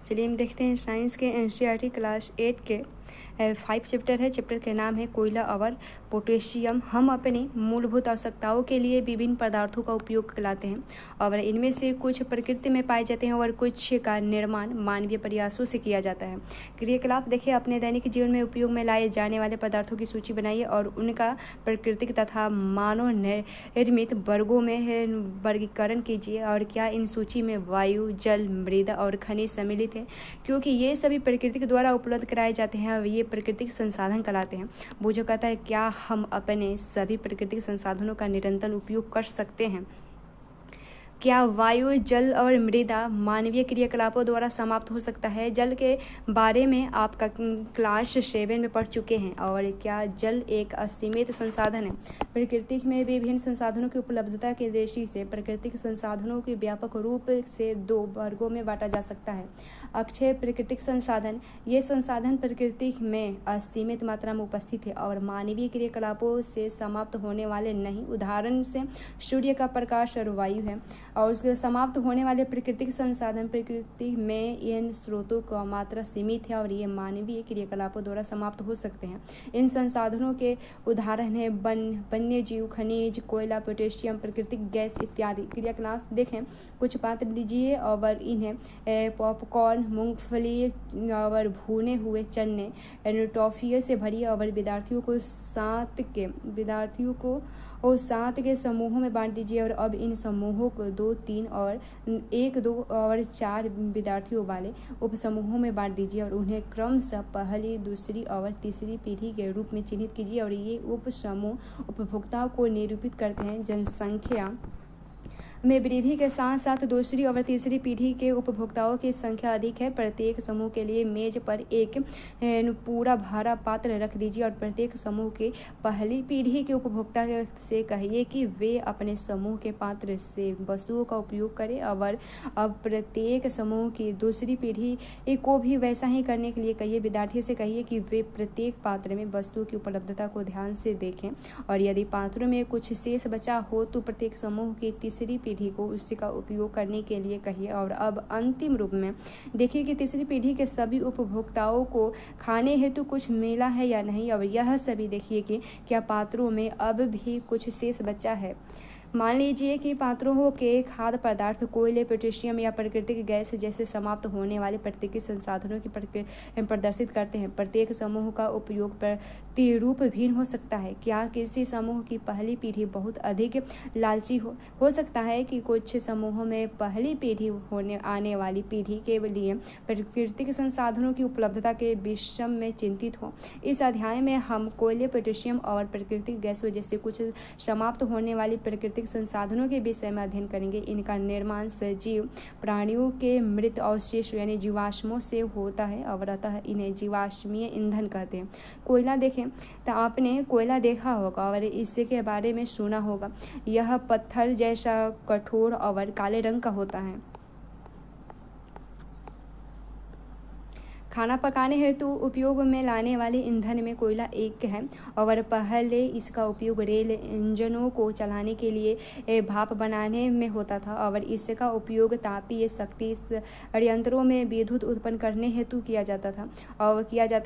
चलिए हम देखते हैं साइंस के एनसीईआरटी क्लास 8 के 5 चैप्टर है। चैप्टर के नाम है कोयला और पोटेशियम। हम अपनी मूलभूत आवश्यकताओं के लिए विभिन्न पदार्थों का उपयोग करते हैं और इनमें से कुछ प्रकृति में पाए जाते हैं और कुछ का निर्माण मानवीय प्रयासों से किया जाता है। क्रियाकलाप देखिए, अपने दैनिक जीवन में उपयोग में लाए जाने वाले पदार्थों की सूची बनाइए और उनका प्राकृतिक तथा मानव निर्मित वर्गों में वर्गीकरण कीजिए। और क्या इन सूची में वायु, जल, मृदा और खनिज सम्मिलित है? क्योंकि ये सभी प्रकृति के द्वारा उपलब्ध कराए जाते हैं, ये प्राकृतिक संसाधन कहलाते हैं। वो जो कहता है क्या हम अपने सभी प्राकृतिक संसाधनों का निरंतर उपयोग कर सकते हैं? क्या वायु, जल और मृदा मानवीय क्रियाकलापों द्वारा समाप्त हो सकता है? जल के बारे में आपका क्लास 7 में पढ़ चुके हैं। और क्या जल एक असीमित संसाधन है? प्रकृति में विभिन्न संसाधनों की उपलब्धता की दृष्टि से प्राकृतिक संसाधनों को व्यापक रूप से 2 वर्गों में बांटा जा सकता है। अक्षय प्राकृतिक संसाधन, ये संसाधन प्रकृति में असीमित मात्रा में उपस्थित है और मानवीय क्रियाकलापों से समाप्त होने वाले नहीं। उदाहरण से सूर्य का प्रकाश और वायु है। और उसके समाप्त होने वाले प्राकृतिक संसाधन, प्रकृति में इन स्रोतों का मात्रा सीमित है और ये मानवीय क्रियाकलापों द्वारा समाप्त हो सकते हैं। इन संसाधनों के उदाहरण है वन्य जीव, खनिज, कोयला, पोटेशियम, प्राकृतिक गैस इत्यादि। क्रियाकलाप देखें, कुछ पात्र लीजिए और इन्हें पॉपकॉर्न, मूंगफली और भुने हुए चने, टॉफियों से भरिए और विद्यार्थियों को 7 के समूहों में बांट दीजिए। और अब इन समूहों को 2, 3 और 1, 2 और 4 विद्यार्थियों वाले उपसमूहों में बांट दीजिए और उन्हें क्रमशः पहली, दूसरी और तीसरी पीढ़ी के रूप में चिन्हित कीजिए। और ये उपसमूह उपभोक्ताओं को निरूपित करते हैं। जनसंख्या में वृद्धि के साथ साथ दूसरी और तीसरी पीढ़ी के उपभोक्ताओं की संख्या अधिक है। प्रत्येक समूह के लिए मेज पर एक पूरा भरा पात्र रख दीजिए और प्रत्येक समूह के पहली पीढ़ी के उपभोक्ता से कहिए कि वे अपने समूह के पात्र से वस्तुओं का उपयोग करें। और अब प्रत्येक समूह की दूसरी पीढ़ी को भी वैसा ही करने के लिए कहिए। विद्यार्थी से कहिए कि वे प्रत्येक पात्र में वस्तुओं की उपलब्धता को ध्यान से देखें और यदि पात्रों में कुछ शेष बचा हो तो प्रत्येक समूह की तीसरी पीढ़ी को उसका उपयोग करने के लिए कहिए। और अब अंतिम रूप में देखिए कि तीसरी पीढ़ी के सभी उपभोक्ताओं को खाने हेतु कुछ मिला है या नहीं। और यह सभी देखिए कि क्या पात्रों में अब भी कुछ शेष बचा है। मान लीजिए कि पात्रों के खाद्य पदार्थ कोयले, पोटेशियम या प्राकृतिक गैस जैसे समाप्त होने वाले प्राकृतिक संसाधनों की प्रदर्शित करते हैं। प्रत्येक समूह का उपयोग प्रतिरूप भिन्न हो सकता है। क्या किसी समूह की पहली पीढ़ी बहुत अधिक लालची हो सकता है कि कुछ समूहों में पहली पीढ़ी आने वाली पीढ़ी के लिए प्राकृतिक संसाधनों की उपलब्धता के विषय में चिंतित हो। इस अध्याय में हम कोयले, पोटेशियम और प्राकृतिक गैसों जैसे कुछ समाप्त होने वाली प्राकृतिक संसाधनों के विषय में अध्ययन करेंगे। इनका निर्माण सजीव प्राणियों के मृत अवशेष यानी जीवाश्मों से होता है और अतः इन्हें जीवाश्मीय ईंधन कहते हैं। कोयला देखें तो आपने कोयला देखा होगा और इसके बारे में सुना होगा। यह पत्थर जैसा कठोर और काले रंग का होता है। खाना पकाने हेतु उपयोग में लाने वाले ईंधन में कोयला एक है और पहले इसका उपयोग रेल इंजनों को चलाने के लिए भाप बनाने में होता था और इसका उपयोग तापीय शक्ति यंत्रों में विद्युत उत्पन्न करने हेतु किया जाता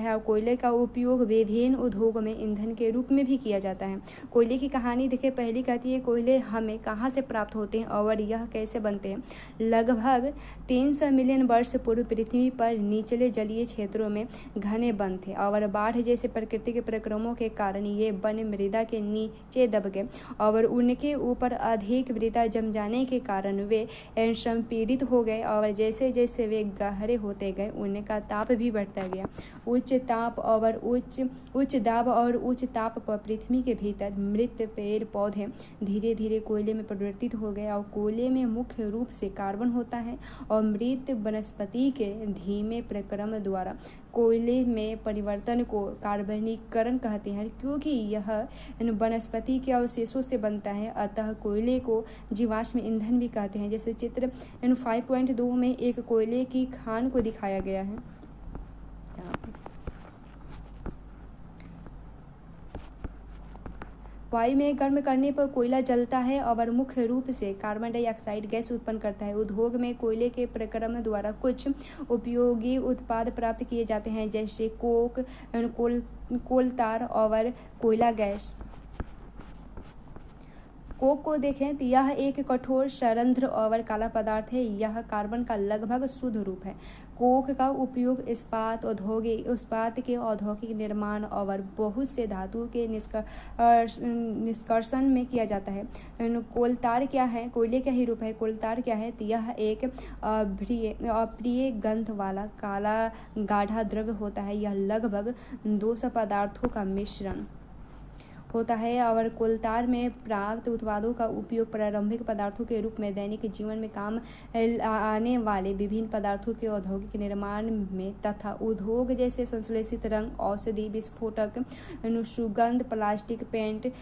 है। और कोयले का उपयोग विभिन्न उद्योगों में ईंधन के रूप में भी किया जाता है। कोयले की कहानी देखिए, पहली कहती है कोयले हमें कहाँ से प्राप्त होते हैं और यह कैसे बनते हैं। लगभग 300 मिलियन वर्ष पूर्व पृथ्वी पर निचले जलीय क्षेत्रों में घने वन थे और बाढ़ जैसे प्राकृतिक प्रक्रमों के कारण ये वन मृदा के नीचे दब गए और उनके ऊपर अधिक मृदा जम जाने के कारण वे संपीड़ित हो गए और जैसे जैसे वे गहरे होते गए उनका ताप भी बढ़ता गया। उच्च दाब और उच्च ताप पर पृथ्वी के भीतर मृत पेड़ पौधे धीरे धीरे कोयले में परिवर्तित हो गए और कोयले में मुख्य रूप से कार्बन होता है और मृत वनस्पति के धीमे प्रक्रम द्वारा कोयले में परिवर्तन को कार्बनीकरण कहते हैं। क्योंकि यह वनस्पति के अवशेषों से बनता है अतः कोयले को जीवाश्म ईंधन भी कहते हैं। जैसे चित्र 5.2 में एक कोयले की खान को दिखाया गया है। वायु में गर्म करने पर कोयला जलता है और मुख्य रूप से कार्बन डाइऑक्साइड गैस उत्पन्न करता है। उद्योग में कोयले के प्रक्रम द्वारा कुछ उपयोगी उत्पाद प्राप्त किए जाते हैं, जैसे कोक, कोल तार और कोयला गैस। कोक को देखें तो यह एक कठोर सरंध्र और काला पदार्थ है। यह कार्बन का लगभग शुद्ध रूप है। कोक का उपयोग इस्पात के औद्योगिक निर्माण और बहुत से धातु के निष्कर्षण में किया जाता है। कोलतार क्या है? कोयले का ही रूप है। कोलतार क्या है? तो यह एक अप्रिय गंध वाला काला गाढ़ा द्रव्य होता है। यह लगभग 200 पदार्थों का मिश्रण होता है और कोलतार में प्राप्त उत्पादों का उपयोग प्रारंभिक पदार्थों के रूप में दैनिक जीवन में काम आने वाले विभिन्न पदार्थों के औद्योगिक निर्माण में तथा उद्योग जैसे संश्लेषित रंग, औषधि, विस्फोटक, सुगंध, प्लास्टिक, पेंट,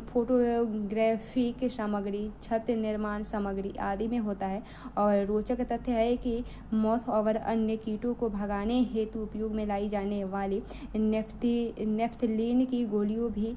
फोटोग्राफिक सामग्री, छत निर्माण सामग्री आदि में होता है। और रोचक तथ्य है कि मौत और अन्य कीटों को भगाने हेतु उपयोग में लाई जाने वाली नेफ्थलीन की गोलियों भी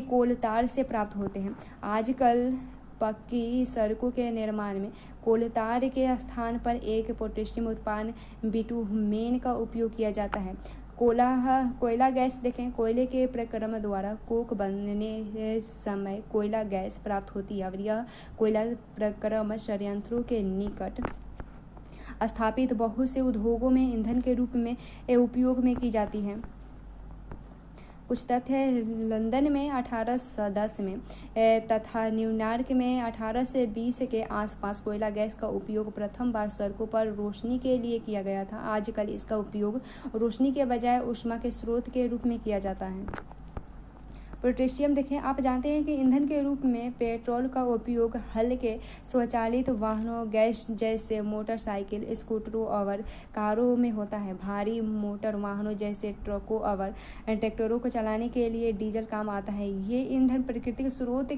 कोलतार से प्राप्त होते हैं। आजकल पक्की सड़कों के निर्माण में कोलतार के स्थान पर एक पोटेशियम उत्पाद बिटुमेन का उपयोग किया जाता है। कोयला गैस देखें। कोयले के प्रक्रम द्वारा कोक बनने समय कोयला गैस प्राप्त होती है और यह कोयला प्रक्रम संयंत्रों के निकट स्थापित बहुत से उद्योगों में ईंधन के रूप में उपयोग में की जाती है। कुछ तथ्य है। लंदन में 1810 में तथा न्यूयॉर्क में 1820 के आसपास कोयला गैस का उपयोग प्रथम बार सड़कों पर रोशनी के लिए किया गया था। आजकल इसका उपयोग रोशनी के बजाय ऊष्मा के स्रोत के रूप में किया जाता है। पोटेशियम देखें। आप जानते हैं कि ईंधन के रूप में पेट्रोल का उपयोग हल्के स्वचालित वाहनों, गैस जैसे मोटरसाइकिल, स्कूटरों और कारों में होता है। भारी मोटर वाहनों जैसे ट्रकों और ट्रैक्टरों को चलाने के लिए डीजल काम आता है। ये ईंधन प्राकृतिक स्रोत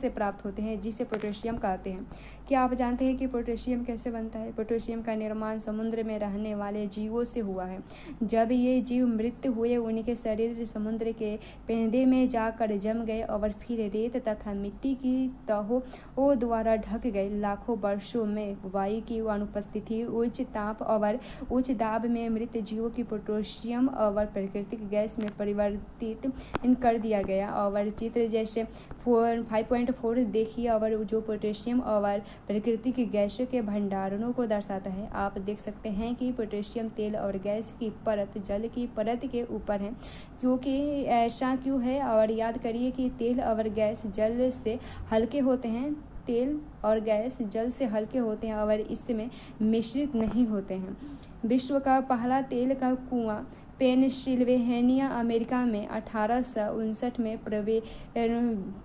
से प्राप्त होते हैं, जिसे पोटेशियम कहते हैं। क्या आप जानते हैं कि पोटेशियम कैसे बनता है? पोटेशियम का निर्माण समुद्र में रहने वाले जीवों से हुआ है। जब ये जीव मृत हुए, उनके शरीर समुद्र के पेंदे में जाकर जम गए और फिर रेत तथा मिट्टी की तहों द्वारा ढक गए। लाखों वर्षों में वायु की अनुपस्थिति, उच्च ताप और उच्च दाब में मृत जीवों की पोटेशियम और प्राकृतिक गैस में परिवर्तित कर दिया गया। और चित्र जैसे 5.4 देखिए और जो पोटेशियम और प्राकृतिक गैसों के भंडारणों को दर्शाता है। आप देख सकते हैं कि पोटेशियम तेल और गैस की परत जल की परत के ऊपर है। क्योंकि ऐसा क्यों है? और याद करिए कि तेल और गैस जल से हल्के होते हैं। तेल और गैस जल से हल्के होते हैं और इसमें मिश्रित नहीं होते हैं। विश्व का पहला तेल का कुआं पेनसिल्वेनिया, अमेरिका में 1859 में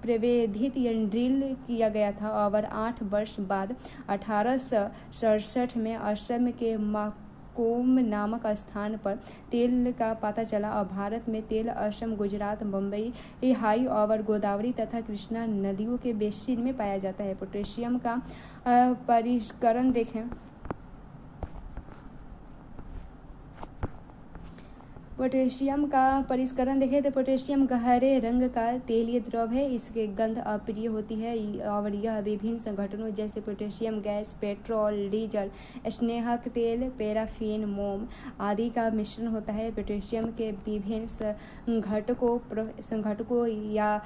प्रवेधित ड्रिल किया गया था और 8 वर्ष बाद 1867 में असम के कोम नामक स्थान पर तेल का पता चला। और भारत में तेल असम, गुजरात, बम्बई हाई और गोदावरी तथा कृष्णा नदियों के बेसिन में पाया जाता है। पोटेशियम का परिष्करण देखें। पोटेशियम का परिष्करण देखें तो पोटेशियम गहरे रंग का तेलीय द्रव है। इसकी गंध अप्रिय होती है और यह विभिन्न संगठनों जैसे पोटेशियम गैस, पेट्रोल, डीजल, स्नेहक तेल, पैराफिन, मोम आदि का मिश्रण होता है। पोटेशियम के विभिन्न संघटकों या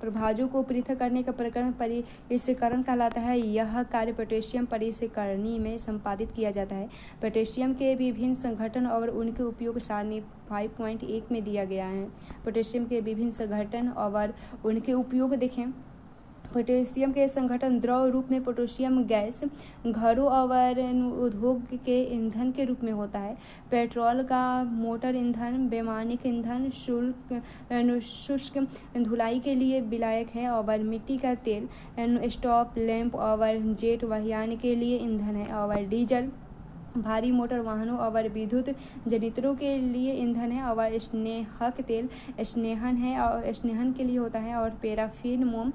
प्रभाजों को पृथक करने का प्रकरण परिष्करण कहलाता है। यह कार्य पोटेशियम परिष्करणी में संपादित किया जाता है। पोटेशियम के विभिन्न संघटन और उनके उपयोग सारणी 5.1 में दिया गया है। पोटेशियम के विभिन्न संघटन और उनके उपयोग देखें। पोटेशियम के संघटन द्रव रूप में पोटेशियम गैस घरों और उद्योग के ईंधन के रूप में होता है। पेट्रोल का मोटर ईंधन, वैमानिक ईंधन, शुष्क धुलाई के लिए विलायक है और मिट्टी का तेल स्टॉप लैंप और जेट वाहन के लिए ईंधन है। और डीजल भारी मोटर वाहनों और विद्युत जनरेटरों के लिए ईंधन है। और स्नेहक तेल स्नेहन है और स्नेहन के लिए होता है। और पैराफिन मोम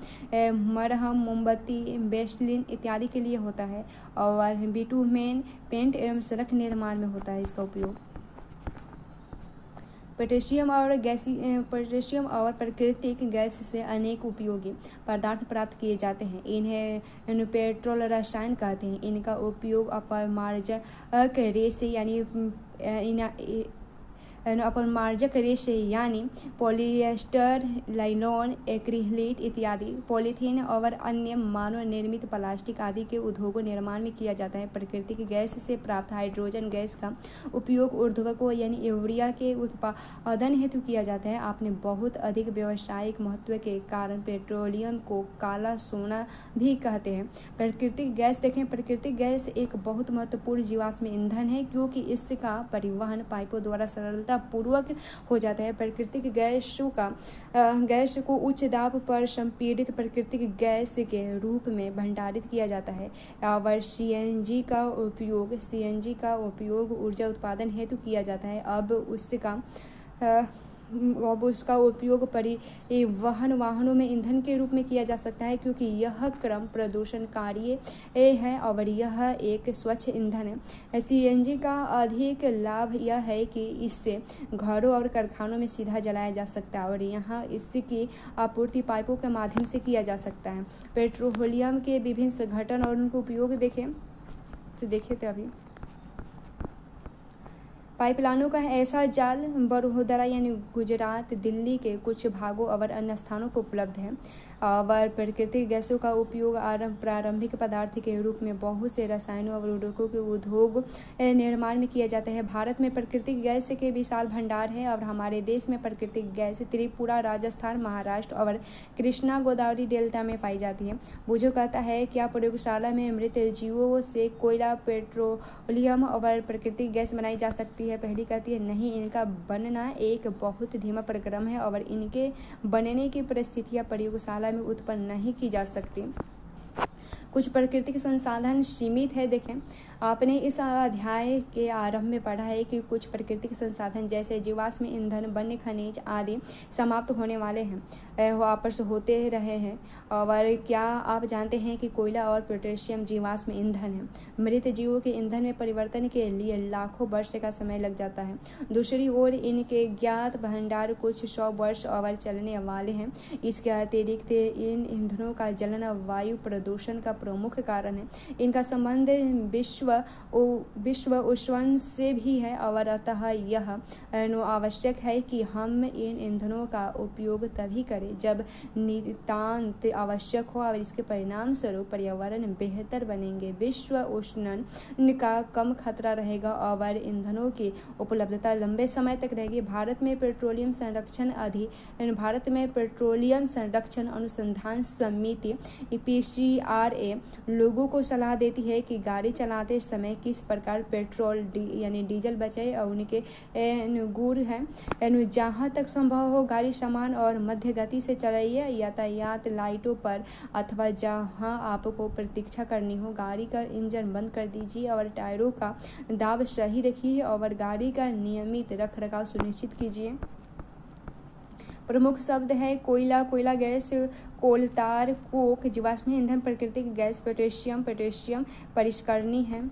मरहम, मोमबत्ती, वैसलीन इत्यादि के लिए होता है। और बिटुमेन पेंट एवं सड़क निर्माण में होता है इसका उपयोग। पोटेशियम और प्राकृतिक गैस से अनेक उपयोगी पदार्थ प्राप्त किए जाते हैं। इन्हें पेट्रोल रसायन कहते हैं। इनका उपयोग अपमार्जक रेशे यानी पॉलिएस्टर, नायलॉन, एक्रिलेट इत्यादि, पॉलीथीन और अन्य मानव निर्मित प्लास्टिक आदि के उद्योगों निर्माण में किया जाता है। प्राकृतिक गैस से प्राप्त हाइड्रोजन गैस का उपयोग उर्वरकों यानी यूरिया के उत्पादन हेतु किया जाता है। आपने बहुत अधिक व्यावसायिक महत्व के कारण पेट्रोलियम को काला सोना भी कहते हैं। प्राकृतिक गैस देखें, प्राकृतिक गैस एक बहुत महत्वपूर्ण जीवाश्म ईंधन है क्योंकि इसका परिवहन पाइपों द्वारा सरलता पूर्वक हो जाता है। प्राकृतिक गैस को उच्च दाब पर संपीड़ित प्राकृतिक गैस के रूप में भंडारित किया जाता है और सीएनजी का उपयोग ऊर्जा उत्पादन हेतु किया जाता है। अब उसका उपयोग परिवहन वाहनों में ईंधन के रूप में किया जा सकता है क्योंकि यह कम प्रदूषणकारी है और यह एक स्वच्छ ईंधन है। सीएनजी का अधिक लाभ यह है कि इससे घरों और कारखानों में सीधा जलाया जा सकता है और यहाँ इसकी आपूर्ति पाइपों के माध्यम से किया जा सकता है। पेट्रोलियम के विभिन्न संगठन और उनका उपयोग देखें तो अभी पाइपलाइनों का ऐसा जाल बड़ोदरा यानी गुजरात, दिल्ली के कुछ भागों और अन्य स्थानों पर उपलब्ध है और प्राकृतिक गैसों का उपयोग प्रारंभिक पदार्थ के रूप में बहुत से रसायनों और उर्वरकों के उद्योग निर्माण में किया जाता है। भारत में प्राकृतिक गैस के विशाल भंडार है और हमारे देश में प्राकृतिक गैस त्रिपुरा, राजस्थान, महाराष्ट्र और कृष्णा गोदावरी डेल्टा में पाई जाती है। बुझो कहता है क्या प्रयोगशाला में मृत जीवों से कोयला, पेट्रोलियम और प्राकृतिक गैस बनाई जा सकती है? पहली कहती है नहीं, इनका बनना एक बहुत धीमा प्रक्रम है और इनके बनने की परिस्थितियां प्रयोगशाला में उत्पन्न नहीं की जा सकती। कुछ प्राकृतिक संसाधन सीमित है। देखें, आपने इस अध्याय के आरंभ में पढ़ा है कि कुछ प्राकृतिक संसाधन जैसे जीवाश्म ईंधन, वन्य खनिज आदि समाप्त होने वाले हैं, वापस होते रहे हैं। और क्या आप जानते हैं कि कोयला और पोटेशियम जीवाश्म ईंधन है? मृत जीवों के ईंधन में परिवर्तन के लिए लाखों वर्ष का समय लग जाता है। दूसरी ओर इनके ज्ञात भंडार कुछ 100 वर्ष और चलने वाले हैं। इसके अतिरिक्त इन ईंधनों का जलन वायु प्रदूषण का प्रमुख कारण है। इनका संबंध विश्व उष्णन से भी है और अतः यह आवश्यक है कि हम इन ईंधनों का उपयोग तभी करें जब नितांत आवश्यक हो और इसके परिणाम स्वरूप पर्यावरण बेहतर बनेंगे, विश्व उष्णन का कम खतरा रहेगा और ईंधनों की उपलब्धता लंबे समय तक रहेगी। भारत में पेट्रोलियम संरक्षण अनुसंधान समिति PCRA लोगों को सलाह देती है कि गाड़ी चलाते समय किस प्रकार पेट्रोल यानी डीजल बचाए और उनके गुण हैं। जहाँ तक संभव हो गाड़ी समान और मध्य गति से चलाइए। यातायात लाइटों पर अथवा जहाँ आपको प्रतीक्षा करनी हो गाड़ी का इंजन बंद कर दीजिए और टायरों का दाब सही रखिए और गाड़ी का नियमित रखरखाव सुनिश्चित कीजिए। प्रमुख शब्द है कोयला गैस, कोलतार, कोक, जीवाश्म ईंधन, प्राकृतिक गैस, पोटेशियम परिष्करणी है।